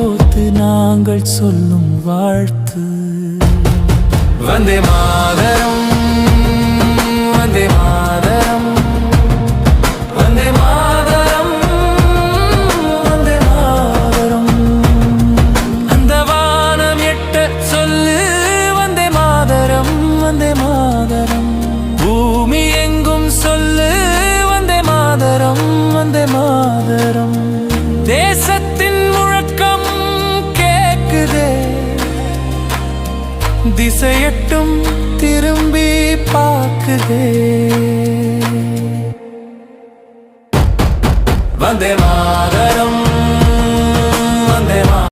கோத்து நாங்கள் சொல்லும் வாழ்த்து. வந்தே மாதரம், வந்தே மாதரம், வந்தே மாதரம், வந்தே மாதரம். அந்த வானம் எட்ட சொல்லு வந்தே மாதரம், வந்தே மாதரம். பூமி எங்கும் சொல்லு வந்தே மாதரம், வந்தே மாதரம். தேசத்தின் முழக்கம் கேக்குதே, திசையட்டும் திரும்பி பார்க்குதே. வந்தே மாதரம்.